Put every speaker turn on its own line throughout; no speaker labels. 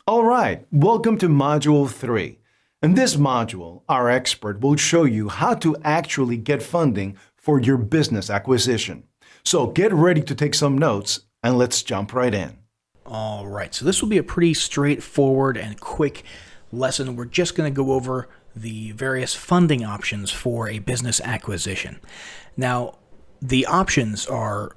All right, welcome to Module 3. In this module, our expert will show you how to actually get funding for your business acquisition. So get ready to take some notes and let's jump right in.
All right, so this will be a pretty straightforward and quick lesson. We're just going to go over the various funding options for a business acquisition. Now, the options are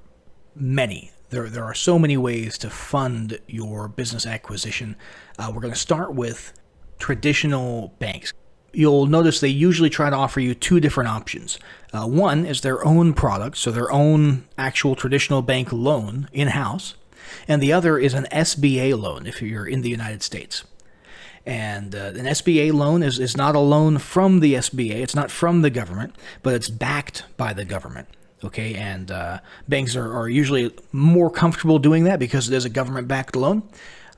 many. There are so many ways to fund your business acquisition. We're going to start with traditional banks. You'll notice they usually try to offer you two different options. One is their own product, so their own actual traditional bank loan in-house, and the other is an SBA loan if you're in the United States. And an SBA loan is not a loan from the SBA, it's not from the government, but it's backed by the government. Okay, and banks are usually more comfortable doing that because it is a government-backed loan.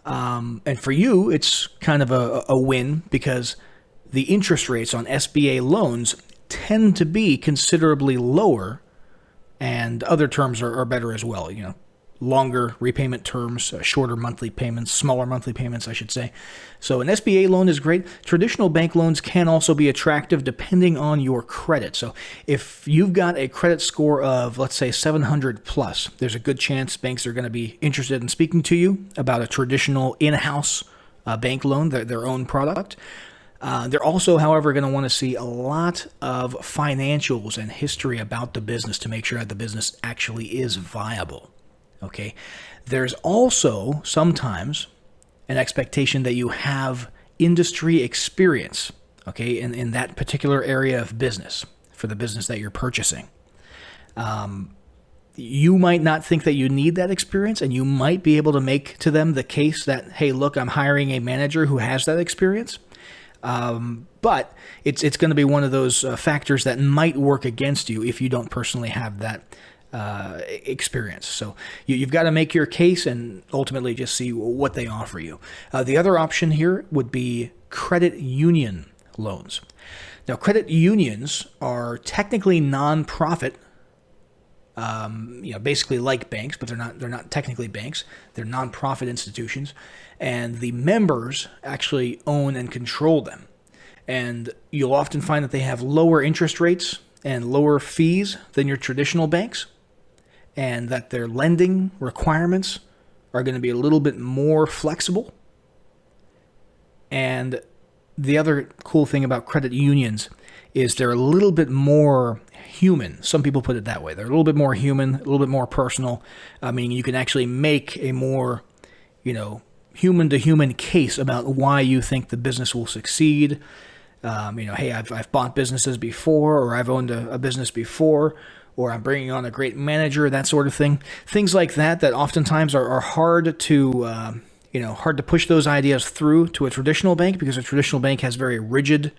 And for you, it's kind of a win because the interest rates on SBA loans tend to be considerably lower, and other terms are better as well. You know, longer repayment terms, shorter monthly payments, smaller monthly payments, I should say. So an SBA loan is great. Traditional bank loans can also be attractive depending on your credit. So if you've got a credit score of, let's say, 700 plus, there's a good chance banks are going to be interested in speaking to you about a traditional in-house bank loan, their own product. They're also, however, going to want to see a lot of financials and history about the business to make sure that the business actually is viable. Okay, there's also sometimes an expectation that you have industry experience, okay, in that particular area of business for the business that you're purchasing. You might not think that you need that experience, and you might be able to make to them the case that, hey, look, I'm hiring a manager who has that experience. But it's going to be one of those factors that might work against you if you don't personally have that experience. So you've got to make your case and ultimately just see what they offer you. The other option here would be credit union loans. Now, credit unions are technically nonprofit, basically like banks, but they're not technically banks. They're nonprofit institutions, and the members actually own and control them. And you'll often find that they have lower interest rates and lower fees than your traditional banks, and that their lending requirements are going to be a little bit more flexible. And the other cool thing about credit unions is they're a little bit more human. Some people put it that way. They're a little bit more human, a little bit more personal. I mean, you can actually make a more, human-to-human case about why you think the business will succeed. Hey, I've bought businesses before, or I've owned a business before, or I'm bringing on a great manager, that sort of thing. Things like that oftentimes are hard to, hard to push those ideas through to a traditional bank because a traditional bank has very rigid,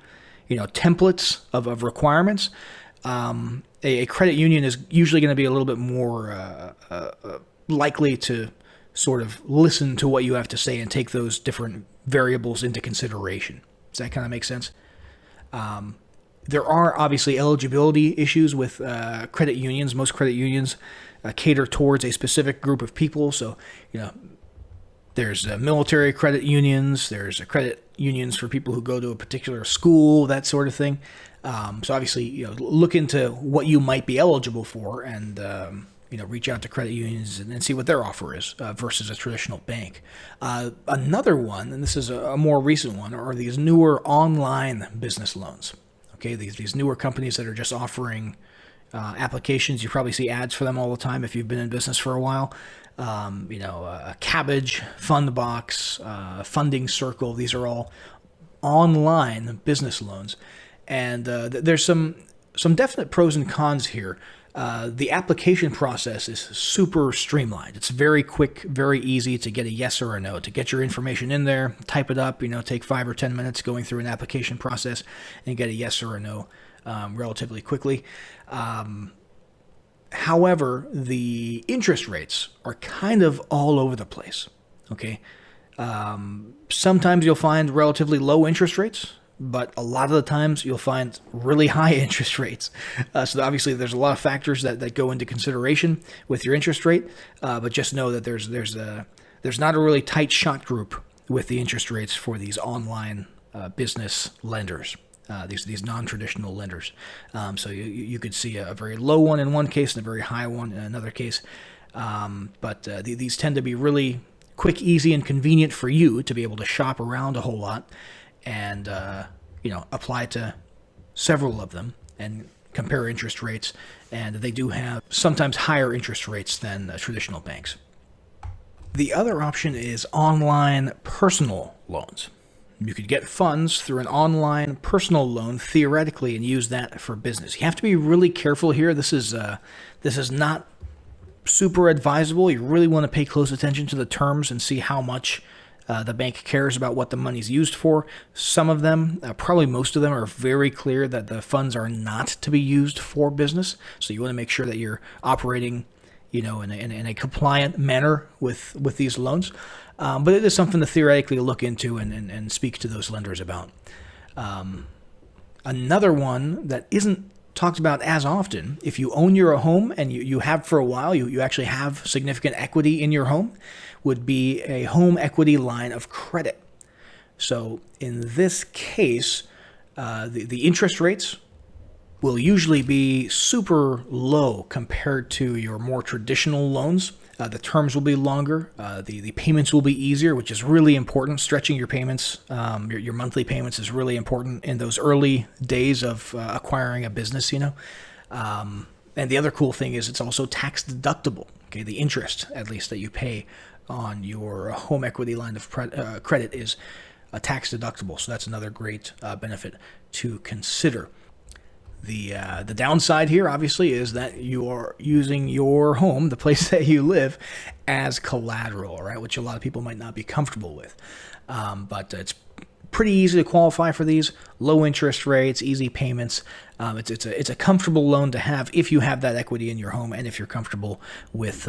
templates of requirements. A credit union is usually going to be a little bit more likely to sort of listen to what you have to say and take those different variables into consideration. Does that kind of make sense? There are obviously eligibility issues with credit unions. Most credit unions cater towards a specific group of people. So, there's military credit unions. There's credit unions for people who go to a particular school, that sort of thing. So obviously, look into what you might be eligible for and, reach out to credit unions and see what their offer is versus a traditional bank. Another one, and this is a more recent one, are these newer online business loans. Okay, these newer companies that are just offering applications. You probably see ads for them all the time if you've been in business for a while. Cabbage, Fundbox, Funding Circle. These are all online business loans, and there's some definite pros and cons here. The application process is super streamlined. It's very quick, very easy to get a yes or a no, to get your information in there, type it up, take 5 or 10 minutes going through an application process and get a yes or a no relatively quickly. However, the interest rates are kind of all over the place. Okay. Sometimes you'll find relatively low interest rates. but a lot of the times you'll find really high interest rates. So obviously there's a lot of factors that go into consideration with your interest rate, but just know that there's not a really tight shot group with the interest rates for these online business lenders. These non-traditional lenders. So you could see a very low one in one case and a very high one in another case. But these tend to be really quick, easy, and convenient for you to be able to shop around a whole lot and apply to several of them and compare interest rates. And they do have sometimes higher interest rates than traditional banks. The other option is online personal loans. You could get funds through an online personal loan theoretically and use that for business. You have to be really careful here. This is not super advisable. You really want to pay close attention to the terms and see how much the bank cares about what the money's used for. Some of them, probably most of them, are very clear that the funds are not to be used for business. So you want to make sure that you're operating in a compliant manner with these loans. But it is something to theoretically look into and speak to those lenders about. Another one that isn't talked about as often, if you own your home and you have for a while, you actually have significant equity in your home, would be a home equity line of credit. So in this case, the interest rates will usually be super low compared to your more traditional loans. The terms will be longer. The payments will be easier, which is really important. Stretching your payments, your monthly payments is really important in those early days of acquiring a business, And the other cool thing is it's also tax deductible. Okay, the interest, at least, that you pay on your home equity line of credit is tax deductible. So that's another great benefit to consider. The downside here, obviously, is that you are using your home, the place that you live, as collateral, right? Which a lot of people might not be comfortable with. But it's pretty easy to qualify for these. Low interest rates, easy payments. It's a comfortable loan to have if you have that equity in your home and if you're comfortable with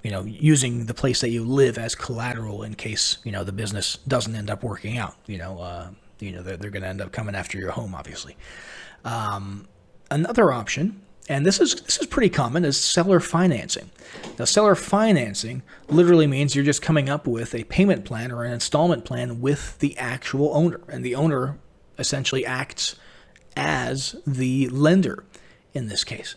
using the place that you live as collateral in case the business doesn't end up working out. They're going to end up coming after your home, obviously. Another option, and this is pretty common, is seller financing. Now, seller financing literally means you're just coming up with a payment plan or an installment plan with the actual owner, and the owner essentially acts as the lender in this case.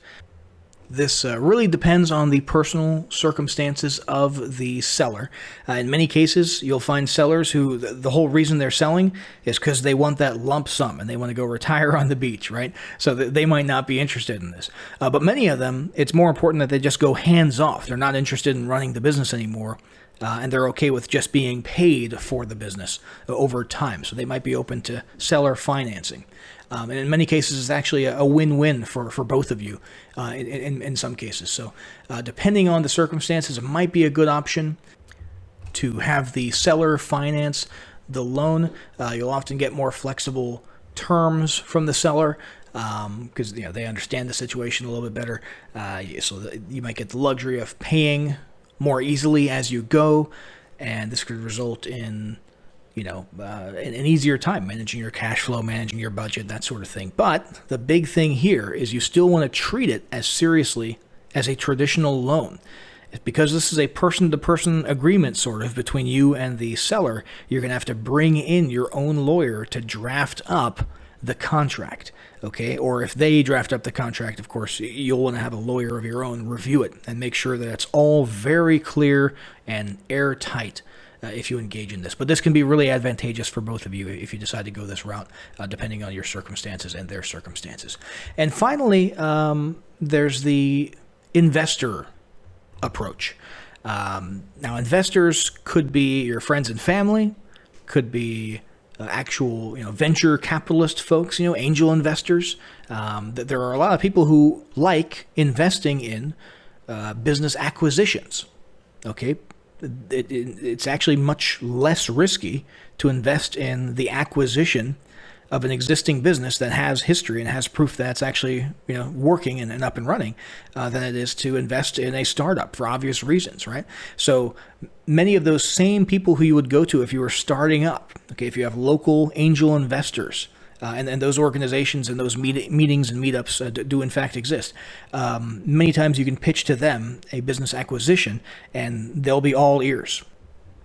This really depends on the personal circumstances of the seller. In many cases, you'll find sellers who the whole reason they're selling is because they want that lump sum and they want to go retire on the beach, right? So they might not be interested in this. But many of them, it's more important that they just go hands off. They're not interested in running the business anymore. And they're okay with just being paid for the business over time. So they might be open to seller financing. And in many cases, it's actually a win-win for both of you in some cases. So depending on the circumstances, it might be a good option to have the seller finance the loan. You'll often get more flexible terms from the seller because they understand the situation a little bit better. So you might get the luxury of paying more easily as you go, and this could result in an easier time managing your cash flow, managing your budget, that sort of thing. But the big thing here is you still want to treat it as seriously as a traditional loan. Because this is a person-to-person agreement sort of between you and the seller, you're going to have to bring in your own lawyer to draft up the contract, okay? Or if they draft up the contract, of course, you'll want to have a lawyer of your own review it and make sure that it's all very clear and airtight. If you engage in this. But this can be really advantageous for both of you if you decide to go this route, depending on your circumstances and their circumstances. And finally, there's the investor approach. Now, investors could be your friends and family, could be actual venture capitalist folks, angel investors. There are a lot of people who like investing in business acquisitions, okay? It's actually much less risky to invest in the acquisition of an existing business that has history and has proof that it's actually working and up and running than it is to invest in a startup for obvious reasons, right? So many of those same people who you would go to if you were starting up, okay, if you have local angel investors, and those organizations and those meetings and meetups do in fact exist. Many times you can pitch to them a business acquisition and they'll be all ears.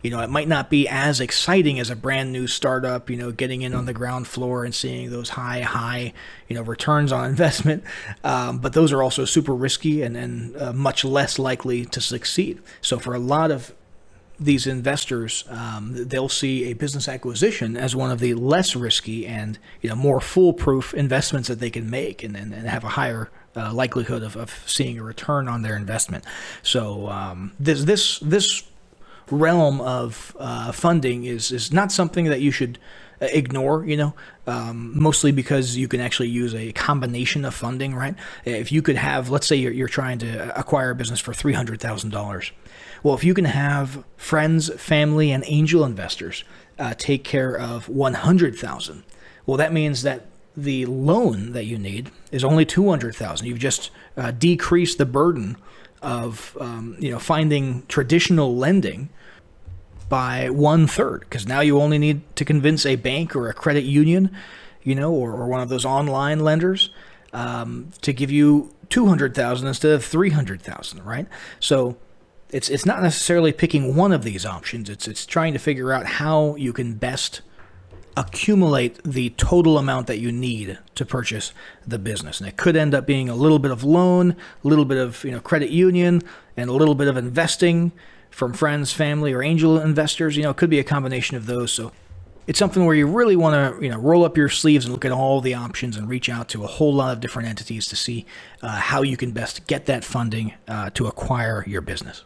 It might not be as exciting as a brand new startup, getting in on the ground floor and seeing those high, returns on investment. But those are also super risky and much less likely to succeed. So for a lot of these investors, they'll see a business acquisition as one of the less risky and more foolproof investments that they can make, and have a higher likelihood of seeing a return on their investment. So this realm of funding is not something that you should ignore, mostly because you can actually use a combination of funding, right? If you could have, let's say you're trying to acquire a business for $300,000. Well, if you can have friends, family, and angel investors take care of $100,000, well, that means that the loan that you need is only $200,000. You've just decreased the burden of finding traditional lending by 1/3, because now you only need to convince a bank or a credit union, or one of those online lenders to give you $200,000 instead of $300,000, right? So it's not necessarily picking one of these options. It's trying to figure out how you can best accumulate the total amount that you need to purchase the business. And it could end up being a little bit of loan, a little bit of credit union, and a little bit of investing from friends, family, or angel investors. It could be a combination of those. So it's something where you really want to roll up your sleeves and look at all the options and reach out to a whole lot of different entities to see how you can best get that funding to acquire your business.